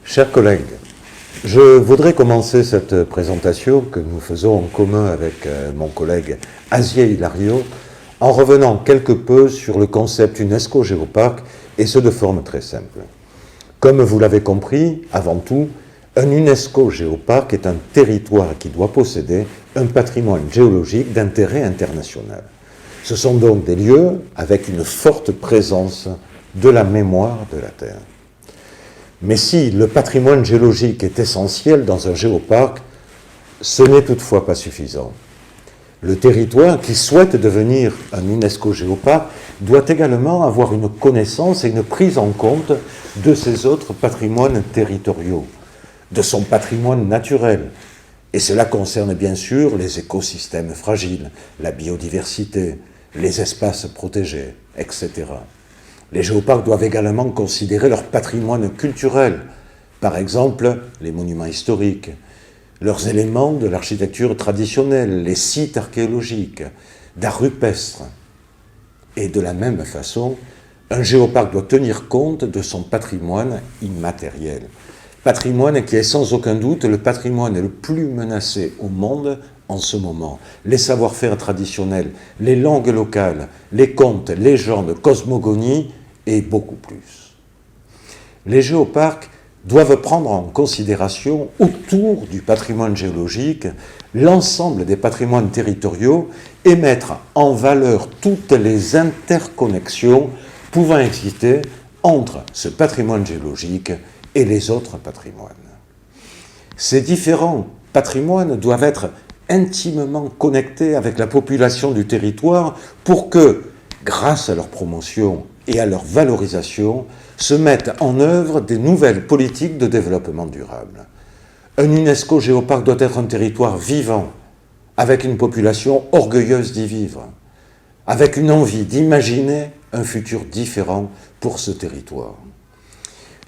Chers collègues, je voudrais commencer cette présentation que nous faisons en commun avec mon collègue Asier Hilario en revenant quelque peu sur le concept UNESCO Géoparc et ce de forme très simple. Comme vous l'avez compris, avant tout, un UNESCO Géoparc est un territoire qui doit posséder un patrimoine géologique d'intérêt international. Ce sont donc des lieux avec une forte présence de la mémoire de la Terre. Mais si le patrimoine géologique est essentiel dans un géoparc, ce n'est toutefois pas suffisant. Le territoire qui souhaite devenir un UNESCO Géoparc doit également avoir une connaissance et une prise en compte de ses autres patrimoines territoriaux, de son patrimoine naturel. Et cela concerne bien sûr les écosystèmes fragiles, la biodiversité, les espaces protégés, etc. Les géoparcs doivent également considérer leur patrimoine culturel, par exemple les monuments historiques, leurs éléments de l'architecture traditionnelle, les sites archéologiques, d'art rupestre. Et de la même façon, un géoparc doit tenir compte de son patrimoine immatériel. Patrimoine qui est sans aucun doute le patrimoine le plus menacé au monde en ce moment. Les savoir-faire traditionnels, les langues locales, les contes, légendes, cosmogonies et beaucoup plus. Les géoparcs doivent prendre en considération, autour du patrimoine géologique, l'ensemble des patrimoines territoriaux et mettre en valeur toutes les interconnexions pouvant exister entre ce patrimoine géologique et les autres patrimoines. Ces différents patrimoines doivent être intimement connectés avec la population du territoire pour que, grâce à leur promotion et à leur valorisation, se mettent en œuvre des nouvelles politiques de développement durable. Un UNESCO Géoparc doit être un territoire vivant, avec une population orgueilleuse d'y vivre, avec une envie d'imaginer un futur différent pour ce territoire.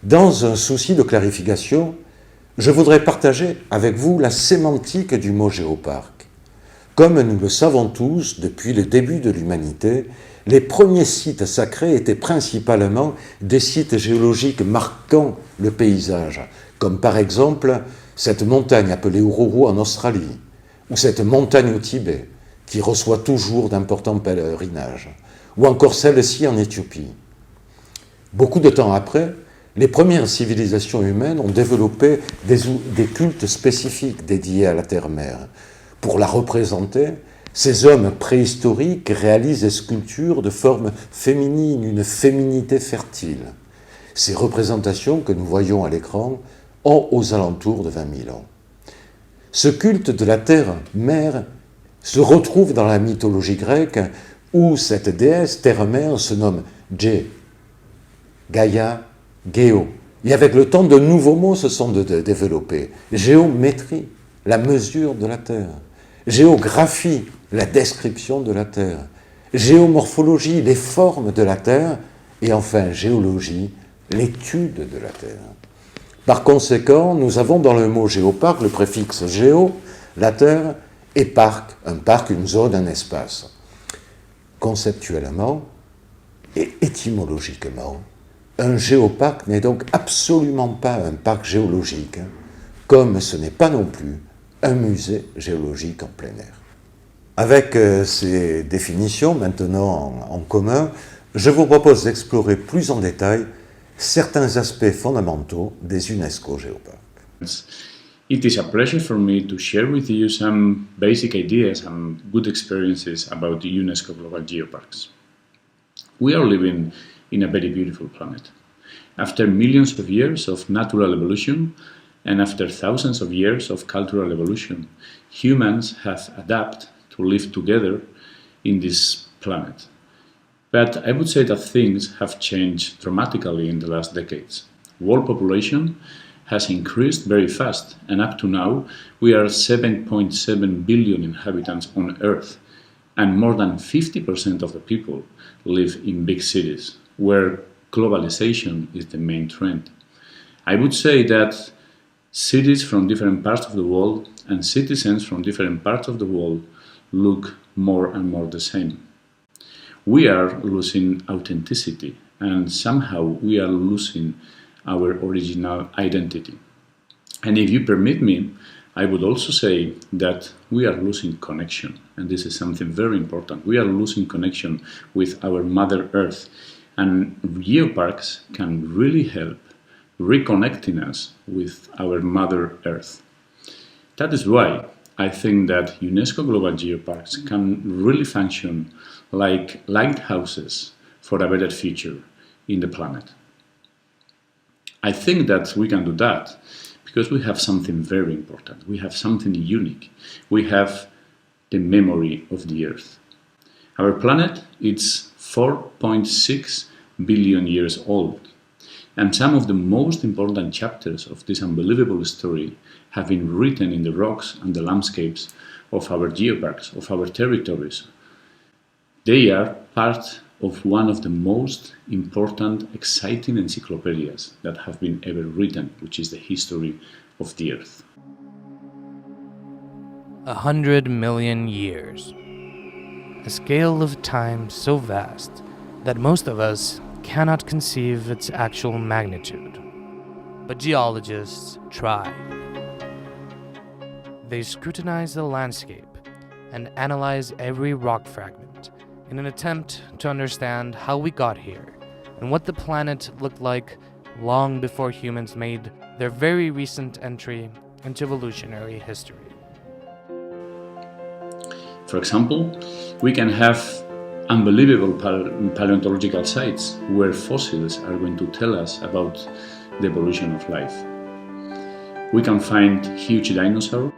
Dans un souci de clarification, je voudrais partager avec vous la sémantique du mot géoparc. Comme nous le savons tous, depuis le début de l'humanité, les premiers sites sacrés étaient principalement des sites géologiques marquant le paysage, comme par exemple cette montagne appelée Uluru en Australie, ou cette montagne au Tibet, qui reçoit toujours d'importants pèlerinages, ou encore celle-ci en Éthiopie. Beaucoup de temps après, les premières civilisations humaines ont développé des cultes spécifiques dédiés à la terre-mère. Pour la représenter, ces hommes préhistoriques réalisent des sculptures de forme féminine, une féminité fertile. Ces représentations que nous voyons à l'écran ont aux alentours de 20 000 ans. Ce culte de la terre-mère se retrouve dans la mythologie grecque où cette déesse terre-mère se nomme Gé, Gaïa, Géo. Et avec le temps, de nouveaux mots se sont développés. Géométrie, la mesure de la terre. Géographie, la description de la Terre. Géomorphologie, les formes de la Terre. Et enfin, géologie, l'étude de la Terre. Par conséquent, nous avons dans le mot géoparc le préfixe géo, la Terre, et parc, un parc, une zone, un espace. Conceptuellement et étymologiquement, un géoparc n'est donc absolument pas un parc géologique, comme ce n'est pas non plus un musée géologique en plein air. Avec ces définitions maintenant en commun, je vous propose d'explorer plus en détail certains aspects fondamentaux des UNESCO Géoparcs. It is a pleasure for me to share with you some basic ideas and good experiences about the UNESCO Global Geoparks. We are living in a very beautiful planet. After millions of years of natural evolution and after thousands of years of cultural evolution, humans have adapted to live together in this planet. But I would say that things have changed dramatically in the last decades. World population has increased very fast, and up to now we are 7.7 billion inhabitants on Earth, and more than 50% of the people live in big cities, where globalization is the main trend. I would say that cities from different parts of the world and citizens from different parts of the world look more and more the same. We are losing authenticity, and somehow we are losing our original identity. And if you permit me, I would also say that we are losing connection, and this is something very important. We are losing connection with our Mother Earth, and geoparks can really help reconnecting us with our Mother Earth. That is why I think that UNESCO Global Geoparks can really function like lighthouses for a better future in the planet. I think that we can do that because we have something very important. We have something unique. We have the memory of the Earth. Our planet is 4.6 billion years old, and some of the most important chapters of this unbelievable story have been written in the rocks and the landscapes of our geoparks, of our territories. They are part of one of the most important, exciting encyclopedias that have been ever written, which is the history of the Earth. 100 million years. A scale of time so vast that most of us cannot conceive its actual magnitude. But geologists try. They scrutinize the landscape and analyze every rock fragment in an attempt to understand how we got here and what the planet looked like long before humans made their very recent entry into evolutionary history. For example, we can have unbelievable paleontological sites where fossils are going to tell us about the evolution of life. We can find huge dinosaurs,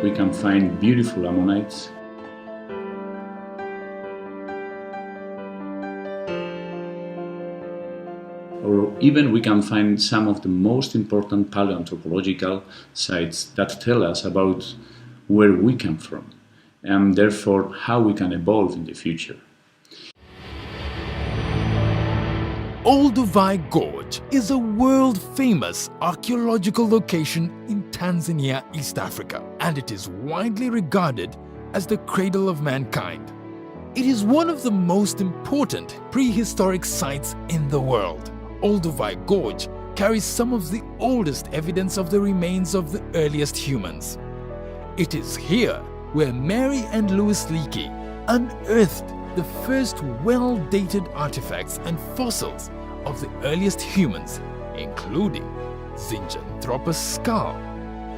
we can find beautiful ammonites, or even we can find some of the most important paleoanthropological sites that tell us about where we come from and therefore how we can evolve in the future. Olduvai Gorge is a world-famous archaeological location in Tanzania, East Africa, and it is widely regarded as the cradle of mankind. It is one of the most important prehistoric sites in the world. Olduvai Gorge carries some of the oldest evidence of the remains of the earliest humans. It is here where Mary and Louis Leakey unearthed the first well-dated artifacts and fossils of the earliest humans, including Zinjanthropus skull,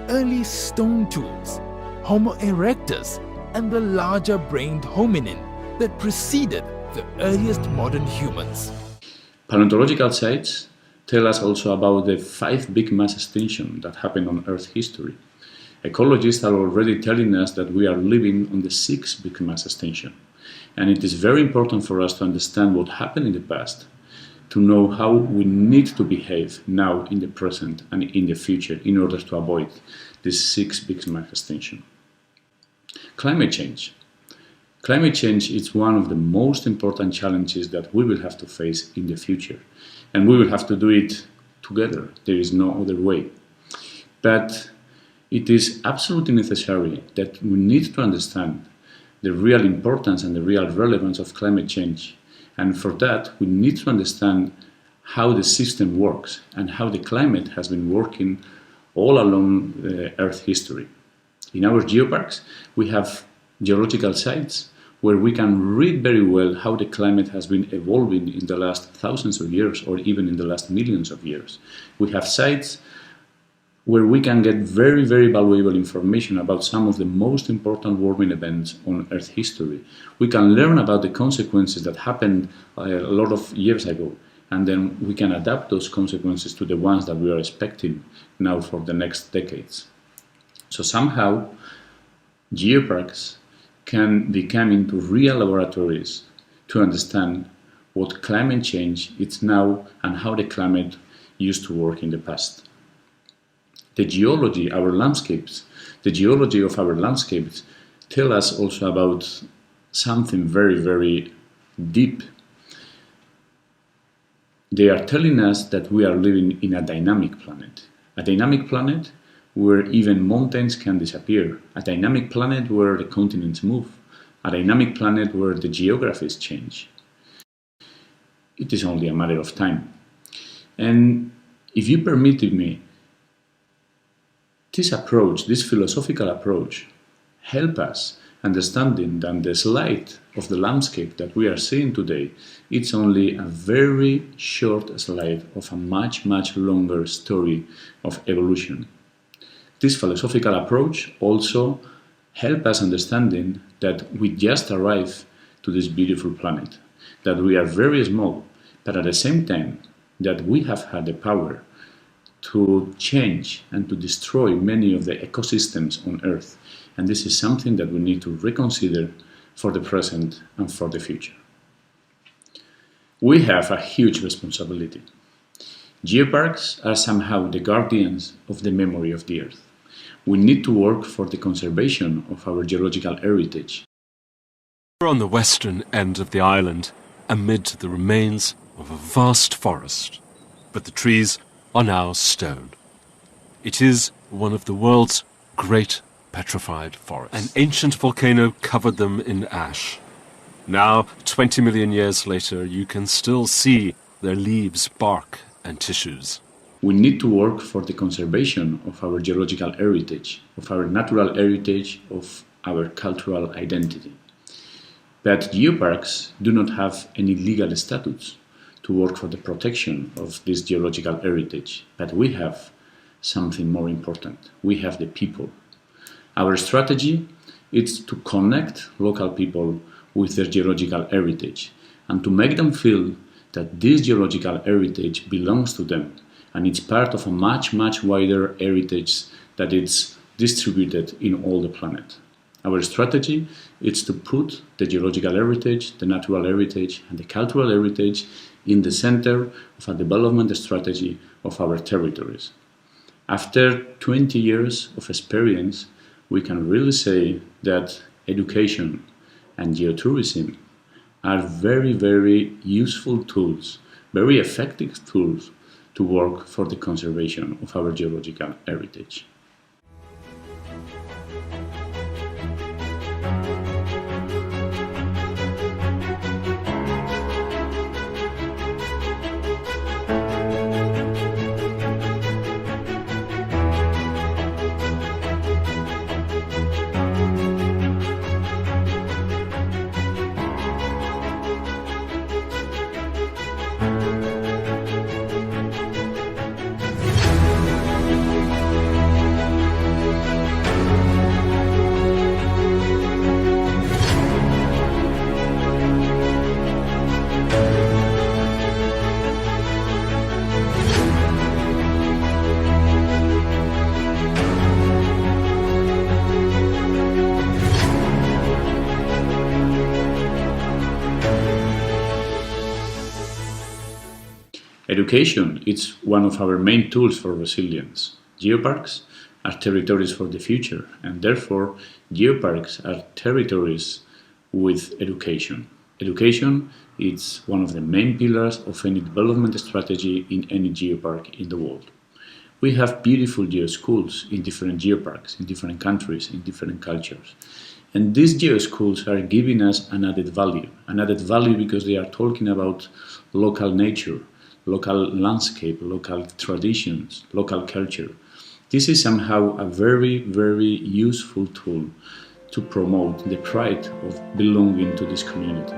early stone tools, Homo erectus, and the larger-brained hominin that preceded the earliest modern humans. Paleontological sites tell us also about the 5 big mass extinctions that happened on Earth history. Ecologists are already telling us that we are living on the 6th big mass extinction, and it is very important for us to understand what happened in the past, to know how we need to behave now in the present and in the future in order to avoid this 6th big mass extinction. Climate change. Climate change is one of the most important challenges that we will have to face in the future, and we will have to do it together. There is no other way. But it is absolutely necessary that we need to understand the real importance and the real relevance of climate change. And for that, we need to understand how the system works and how the climate has been working all along Earth history. In our geoparks, we have geological sites where we can read very well how the climate has been evolving in the last thousands of years or even in the last millions of years. We have sites where we can get very, very valuable information about some of the most important warming events on Earth history. We can learn about the consequences that happened a lot of years ago, and then we can adapt those consequences to the ones that we are expecting now for the next decades. So somehow, geoparks can become into real laboratories to understand what climate change is now and how the climate used to work in the past. The geology, our landscapes, the geology of our landscapes tell us also about something very, very deep. They are telling us that we are living in a dynamic planet where even mountains can disappear, a dynamic planet where the continents move, a dynamic planet where the geographies change. It is only a matter of time. And if you permitted me, this approach, this philosophical approach, help us understanding that the slide of the landscape that we are seeing today, it's only a very short slide of a much, much longer story of evolution. This philosophical approach also help us understanding that we just arrived to this beautiful planet, that we are very small, but at the same time that we have had the power to change and to destroy many of the ecosystems on Earth. And this is something that we need to reconsider for the present and for the future. We have a huge responsibility. Geoparks are somehow the guardians of the memory of the Earth. We need to work for the conservation of our geological heritage. We're on the western end of the island, amid the remains of a vast forest, but the trees are now stone. It is one of the world's great petrified forests. An ancient volcano covered them in ash. Now, 20 million years later, you can still see their leaves, bark, and tissues. We need to work for the conservation of our geological heritage, of our natural heritage, of our cultural identity. But geoparks do not have any legal statutes to work for the protection of this geological heritage. But we have something more important. We have the people. Our strategy is to connect local people with their geological heritage and to make them feel that this geological heritage belongs to them and it's part of a much, much wider heritage that is distributed in all the planet. Our strategy is to put the geological heritage, the natural heritage, and the cultural heritage in the center of a development strategy of our territories. After 20 years of experience, we can really say that education and geotourism are very, very useful tools, very effective tools to work for the conservation of our geological heritage. Education is one of our main tools for resilience. Geoparks are territories for the future, and therefore geoparks are territories with education. Education is one of the main pillars of any development strategy in any geopark in the world. We have beautiful geoschools in different geoparks, in different countries, in different cultures. And these geoschools are giving us an added value because they are talking about local nature, local landscape, local traditions, local culture. This is somehow a very, very useful tool to promote the pride of belonging to this community.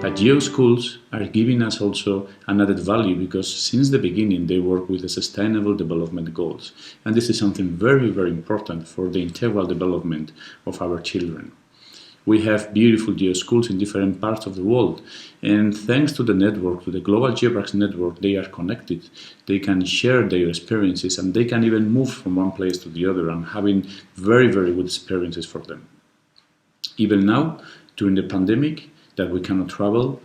But geoschools are giving us also an added value because since the beginning they work with the Sustainable Development Goals. And this is something very, very important for the integral development of our children. We have beautiful geoschools in different parts of the world, and thanks to the network, to the Global Geoparks network, they are connected. They can share their experiences, and they can even move from one place to the other and having very, very good experiences for them. Even now, during the pandemic, that we cannot travel,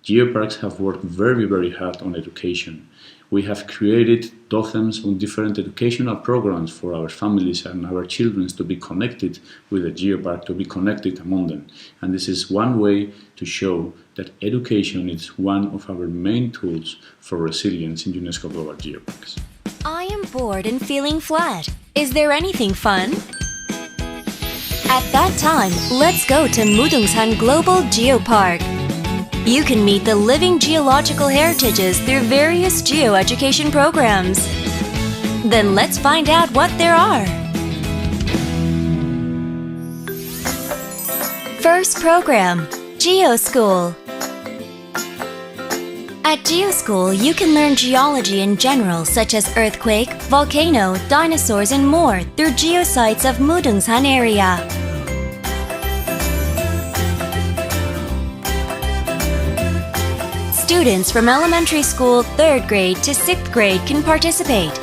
Geoparks have worked very, very hard on education. We have created dozens of different educational programs for our families and our children to be connected with the geopark, to be connected among them. And this is one way to show that education is one of our main tools for resilience in UNESCO Global Geoparks. I am bored and feeling flat. Is there anything fun? At that time, let's go to Mudungshan Global Geopark. You can meet the living geological heritages through various geoeducation programs. Then let's find out what there are. First program, GeoSchool. At GeoSchool, you can learn geology in general, such as earthquake, volcano, dinosaurs, and more through geosites of Mudungshan area. Students from elementary school 3rd grade to 6th grade can participate.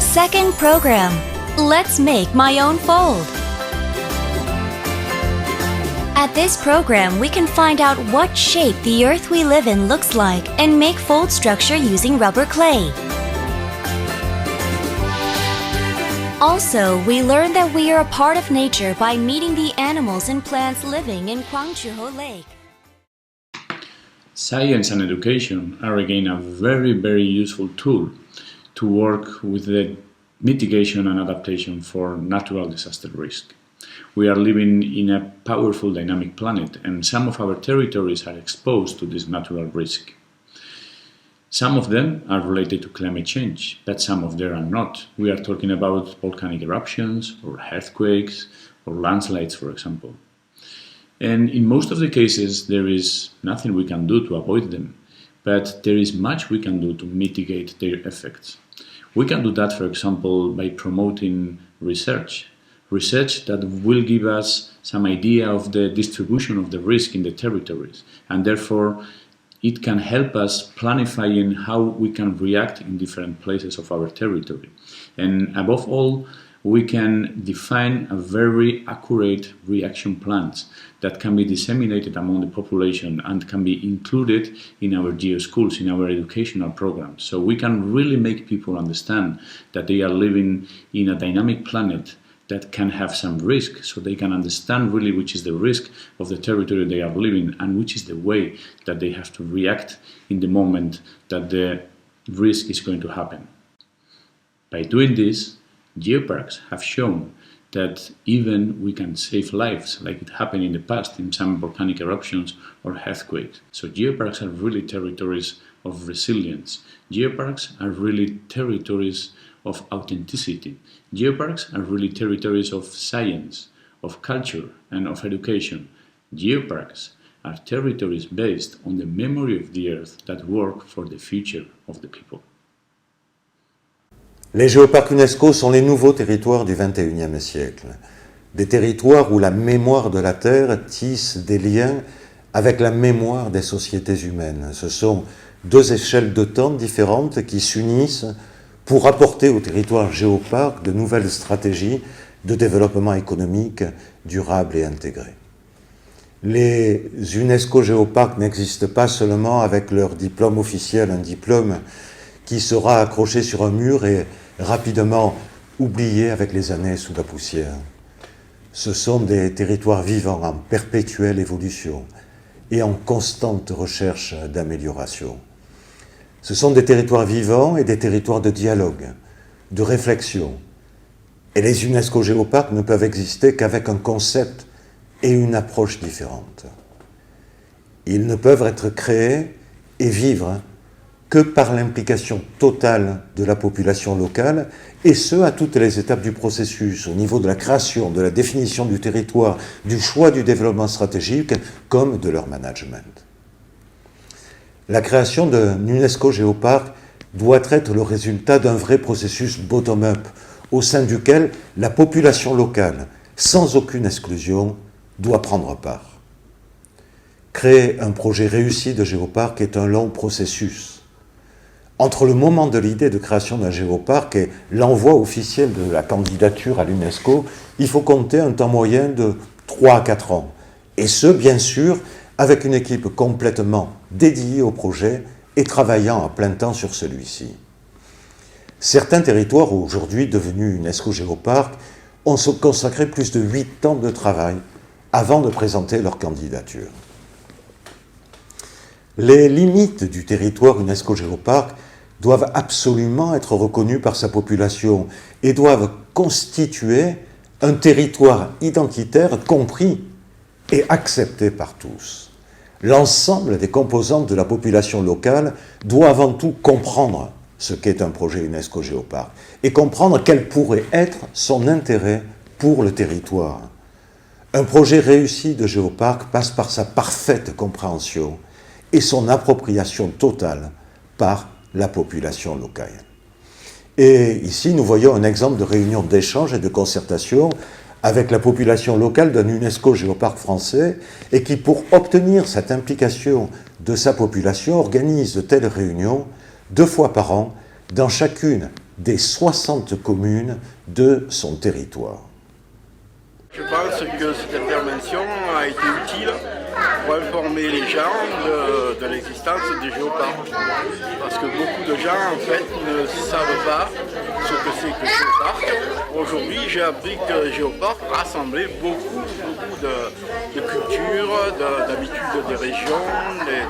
Second program, Let's Make My Own Fold. At this program, we can find out what shape the earth we live in looks like and make fold structure using rubber clay. Also, we learn that we are a part of nature by meeting the animals and plants living in Kwangchuho Lake. Science and education are again a very, very useful tool to work with the mitigation and adaptation for natural disaster risk. We are living in a powerful dynamic planet, and some of our territories are exposed to this natural risk. Some of them are related to climate change, but some of them are not. We are talking about volcanic eruptions, or earthquakes, or landslides, for example. And in most of the cases, there is nothing we can do to avoid them, but there is much we can do to mitigate their effects. We can do that, for example, by promoting research that will give us some idea of the distribution of the risk in the territories, and therefore it can help us planifying how we can react in different places of our territory. And above all, we can define a very accurate reaction plans that can be disseminated among the population and can be included in our geoschools, in our educational programs. So we can really make people understand that they are living in a dynamic planet that can have some risk, so they can understand really which is the risk of the territory they are living and which is the way that they have to react in the moment that the risk is going to happen. By doing this, geoparks have shown that even we can save lives, like it happened in the past in some volcanic eruptions or earthquakes. So geoparks are really territories of resilience. Geoparks are really territories of authenticity. Geoparks are really territories of science, of culture, and of education. Geoparks are territories based on the memory of the earth that work for the future of the people. Les géoparcs UNESCO sont les nouveaux territoires du XXIe siècle. Des territoires où la mémoire de la Terre tisse des liens avec la mémoire des sociétés humaines. Ce sont deux échelles de temps différentes qui s'unissent pour apporter au territoire géoparc de nouvelles stratégies de développement économique durable et intégré. Les UNESCO Géoparcs n'existent pas seulement avec leur diplôme officiel, un diplôme qui sera accroché sur un mur et rapidement oublié avec les années sous la poussière. Ce sont des territoires vivants en perpétuelle évolution et en constante recherche d'amélioration. Ce sont des territoires vivants et des territoires de dialogue, de réflexion. Et les UNESCO Géoparcs ne peuvent exister qu'avec un concept et une approche différente. Ils ne peuvent être créés et vivre que par l'implication totale de la population locale, et ce, à toutes les étapes du processus, au niveau de la création, de la définition du territoire, du choix du développement stratégique, comme de leur management. La création d'un UNESCO Géoparc doit être le résultat d'un vrai processus bottom-up, au sein duquel la population locale, sans aucune exclusion, doit prendre part. Créer un projet réussi de géoparc est un long processus. Entre le moment de l'idée de création d'un géoparc et l'envoi officiel de la candidature à l'UNESCO, il faut compter un temps moyen de 3 à 4 ans. Et ce, bien sûr, avec une équipe complètement dédiée au projet et travaillant à plein temps sur celui-ci. Certains territoires, aujourd'hui devenus UNESCO Géoparc, ont consacré plus de 8 ans de travail avant de présenter leur candidature. Les limites du territoire UNESCO Géoparc doivent absolument être reconnues par sa population et doivent constituer un territoire identitaire compris et accepté par tous. L'ensemble des composantes de la population locale doit avant tout comprendre ce qu'est un projet UNESCO Géoparc et comprendre quel pourrait être son intérêt pour le territoire. Un projet réussi de géoparc passe par sa parfaite compréhension et son appropriation totale par la population locale. Et ici, nous voyons un exemple de réunion d'échange et de concertation avec la population locale d'un UNESCO Géoparc français et qui, pour obtenir cette implication de sa population, organise de telles réunions 2 fois par an dans chacune des 60 communes de son territoire. Je pense que cette intervention a été utile pour informer les gens de l'existence des géoparcs. Parce que beaucoup de gens, en fait, ne savent pas ce que c'est que le géoparc. Aujourd'hui, j'ai appris que le géoparc rassemblait beaucoup de cultures, d'habitudes des régions,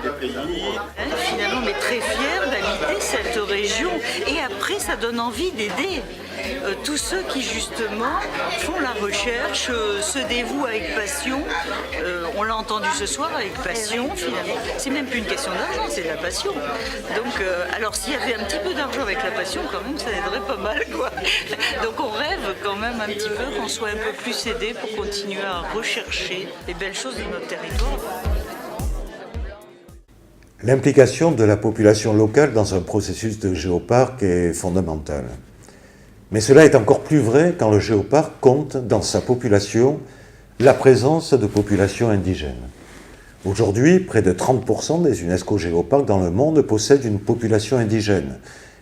des pays. Finalement, on est très fiers d'habiter cette région et après, ça donne envie d'aider. Tous ceux qui justement font la recherche, se dévouent avec passion, on l'a entendu ce soir, avec passion finalement. C'est même plus une question d'argent, c'est de la passion. Donc, alors s'il y avait un petit peu d'argent avec la passion, quand même, ça aiderait pas mal, quoi. Donc on rêve quand même un petit peu qu'on soit un peu plus aidé pour continuer à rechercher les belles choses de notre territoire. L'implication de la population locale dans un processus de géoparc est fondamentale. Mais cela est encore plus vrai quand le géoparc compte dans sa population la présence de populations indigènes. Aujourd'hui, près de 30% des UNESCO Géoparcs dans le monde possèdent une population indigène,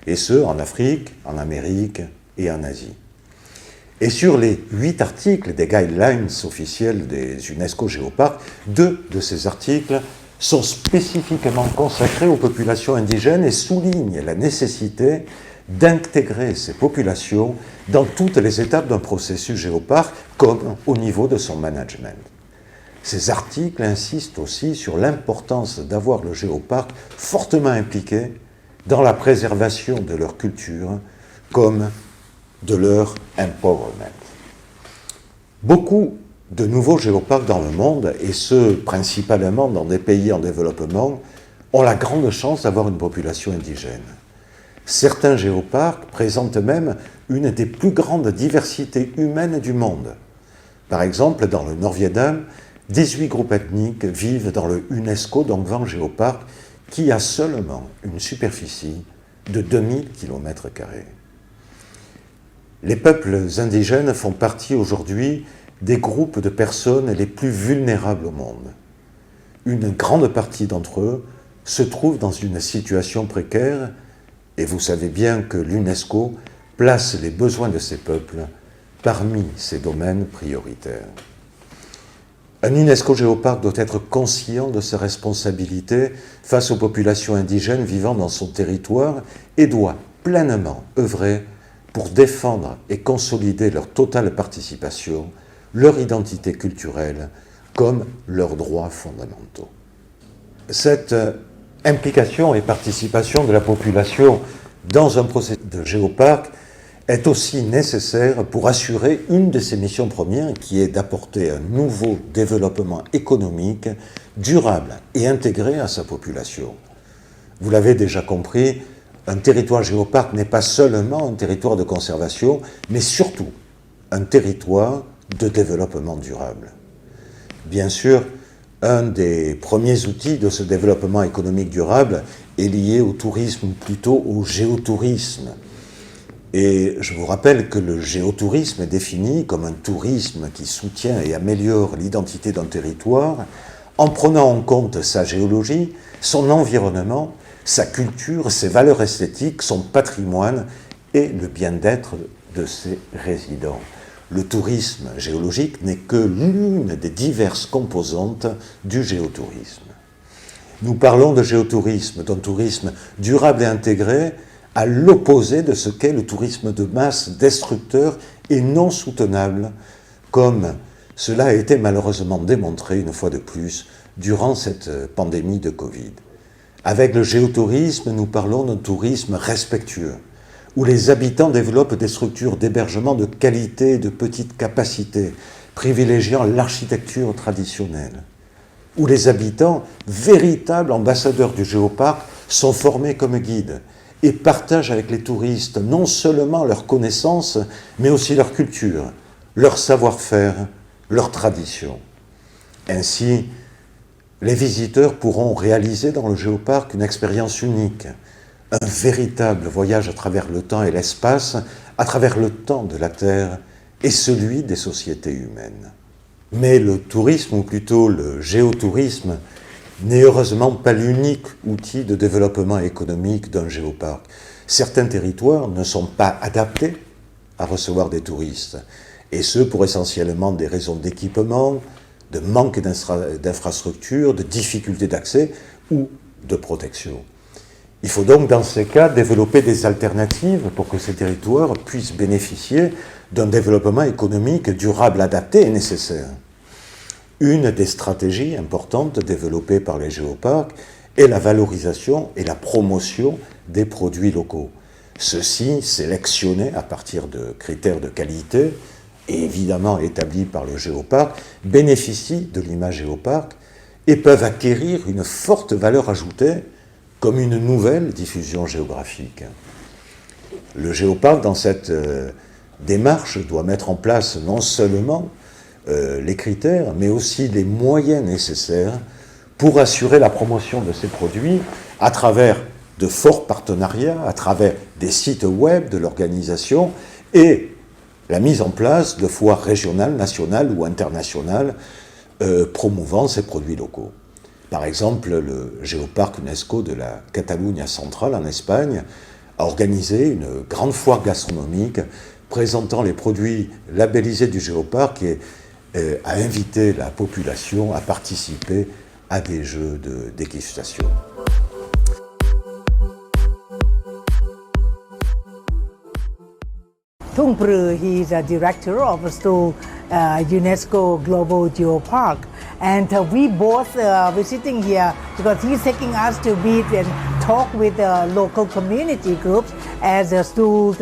et ce, en Afrique, en Amérique et en Asie. Et sur les 8 articles des guidelines officiels des UNESCO Géoparcs, 2 de ces articles sont spécifiquement consacrés aux populations indigènes et soulignent la nécessité d'intégrer ces populations dans toutes les étapes d'un processus géoparc, comme au niveau de son management. Ces articles insistent aussi sur l'importance d'avoir le géoparc fortement impliqué dans la préservation de leur culture, comme de leur empowerment. Beaucoup de nouveaux géoparcs dans le monde, et ce principalement dans des pays en développement, ont la grande chance d'avoir une population indigène. Certains géoparcs présentent même une des plus grandes diversités humaines du monde. Par exemple, dans le Nord-Vietnam, 18 groupes ethniques vivent dans le UNESCO Dongvang Géoparc, qui a seulement une superficie de 2000 km². Les peuples indigènes font partie aujourd'hui des groupes de personnes les plus vulnérables au monde. Une grande partie d'entre eux se trouvent dans une situation précaire. Et vous savez bien que l'UNESCO place les besoins de ces peuples parmi ses domaines prioritaires. Un UNESCO Géoparc doit être conscient de ses responsabilités face aux populations indigènes vivant dans son territoire et doit pleinement œuvrer pour défendre et consolider leur totale participation, leur identité culturelle, comme leurs droits fondamentaux. Cette implication et participation de la population dans un processus de géoparc est aussi nécessaire pour assurer une de ses missions premières, qui est d'apporter un nouveau développement économique durable et intégré à sa population. Vous l'avez déjà compris, un territoire géoparc n'est pas seulement un territoire de conservation, mais surtout un territoire de développement durable. Bien sûr, un des premiers outils de ce développement économique durable est lié au tourisme, ou plutôt au géotourisme. Et je vous rappelle que le géotourisme est défini comme un tourisme qui soutient et améliore l'identité d'un territoire en prenant en compte sa géologie, son environnement, sa culture, ses valeurs esthétiques, son patrimoine et le bien-être de ses résidents. Le tourisme géologique n'est que l'une des diverses composantes du géotourisme. Nous parlons de géotourisme, d'un tourisme durable et intégré, à l'opposé de ce qu'est le tourisme de masse destructeur et non soutenable, comme cela a été malheureusement démontré une fois de plus durant cette pandémie de Covid. Avec le géotourisme, nous parlons d'un tourisme respectueux, où les habitants développent des structures d'hébergement de qualité et de petite capacité, privilégiant l'architecture traditionnelle, où les habitants, véritables ambassadeurs du géoparc, sont formés comme guides et partagent avec les touristes non seulement leurs connaissances, mais aussi leur culture, leur savoir-faire, leurs traditions. Ainsi, les visiteurs pourront réaliser dans le géoparc une expérience unique, un véritable voyage à travers le temps et l'espace, à travers le temps de la Terre et celui des sociétés humaines. Mais le tourisme, ou plutôt le géotourisme, n'est heureusement pas l'unique outil de développement économique d'un géoparc. Certains territoires ne sont pas adaptés à recevoir des touristes, et ce pour essentiellement des raisons d'équipement, de manque d'infrastructures, de difficultés d'accès ou de protection. Il faut donc dans ces cas développer des alternatives pour que ces territoires puissent bénéficier d'un développement économique durable, adapté et nécessaire. Une des stratégies importantes développées par les géoparcs est la valorisation et la promotion des produits locaux. Ceux-ci, sélectionnés à partir de critères de qualité et évidemment établis par le géoparc, bénéficient de l'image géoparc et peuvent acquérir une forte valeur ajoutée comme une nouvelle diffusion géographique. Le géoparc, dans cette démarche, doit mettre en place non seulement les critères, mais aussi les moyens nécessaires pour assurer la promotion de ces produits à travers de forts partenariats, à travers des sites web de l'organisation et la mise en place de foires régionales, nationales ou internationales promouvant ces produits locaux. Par exemple, le géoparc UNESCO de la Catalunya centrale en Espagne a organisé une grande foire gastronomique présentant les produits labellisés du géoparc et a invité la population à participer à des jeux de dégustation. Tung Pru, he is a director of Seoul UNESCO Global Geopark, and we both visiting here because he's taking us to meet and talk with the local community groups as Seoul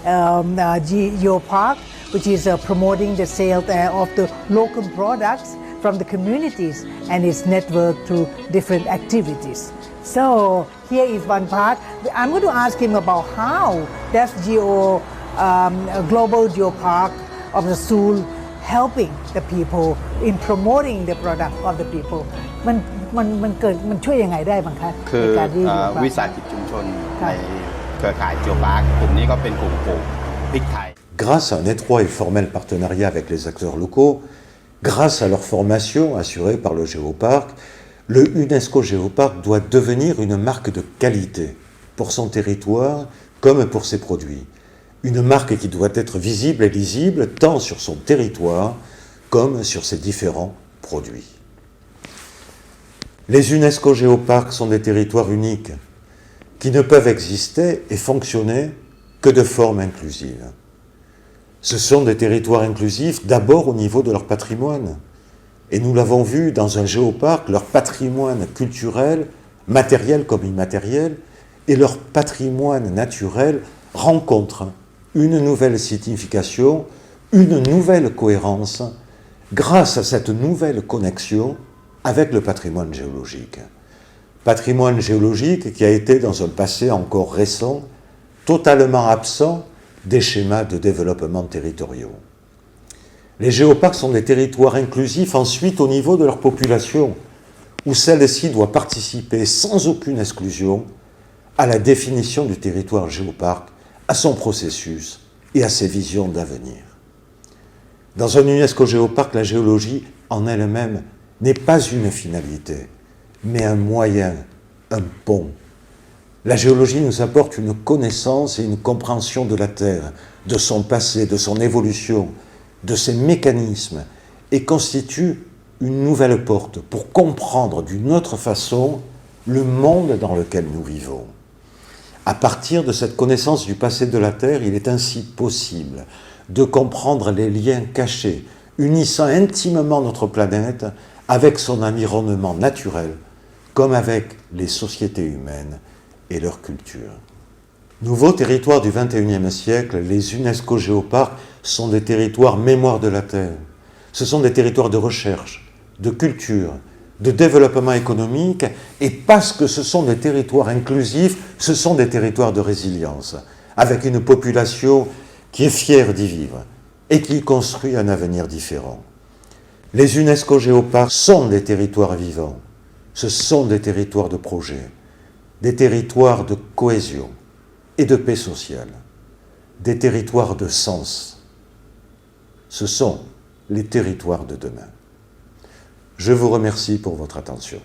Geopark, which is promoting the sale of the local products from the communities and its network through different activities. So here is one part. I'm going to ask him about how does Global Geopark of the Seoul helping the people in promoting the product of the people. มันช่วยยังไงได้บ้างคะ คือวิสาหกิจชุมชนในเครือข่ายจิโอพาร์คกลุ่มนี้ก็เป็นกลุ่มปลูกพริกไทย Grâce à un étroit et formel partenariat avec les acteurs locaux, grâce à leur formation assurée par le Géoparc, le UNESCO Géoparc doit devenir une marque de qualité pour son territoire comme pour ses produits. Une marque qui doit être visible et lisible tant sur son territoire comme sur ses différents produits. Les UNESCO Géoparcs sont des territoires uniques qui ne peuvent exister et fonctionner que de forme inclusive. Ce sont des territoires inclusifs d'abord au niveau de leur patrimoine. Et nous l'avons vu dans un géoparc, leur patrimoine culturel, matériel comme immatériel, et leur patrimoine naturel rencontrent une nouvelle signification, une nouvelle cohérence, grâce à cette nouvelle connexion avec le patrimoine géologique. Patrimoine géologique qui a été dans un passé encore récent, totalement absent des schémas de développement territoriaux. Les géoparcs sont des territoires inclusifs ensuite au niveau de leur population, où celle-ci doit participer sans aucune exclusion à la définition du territoire géoparc à son processus et à ses visions d'avenir. Dans un UNESCO Géoparc, la géologie en elle-même n'est pas une finalité, mais un moyen, un pont. La géologie nous apporte une connaissance et une compréhension de la Terre, de son passé, de son évolution, de ses mécanismes, et constitue une nouvelle porte pour comprendre d'une autre façon le monde dans lequel nous vivons. À partir de cette connaissance du passé de la Terre, il est ainsi possible de comprendre les liens cachés, unissant intimement notre planète avec son environnement naturel, comme avec les sociétés humaines et leur culture. Nouveaux territoires du XXIe siècle, les UNESCO Géoparcs sont des territoires mémoire de la Terre. Ce sont des territoires de recherche, de culture, de développement économique, et parce que ce sont des territoires inclusifs, ce sont des territoires de résilience, avec une population qui est fière d'y vivre et qui construit un avenir différent. Les UNESCO Géoparcs sont des territoires vivants, ce sont des territoires de projet, des territoires de cohésion et de paix sociale, des territoires de sens. Ce sont les territoires de demain. Je vous remercie pour votre attention.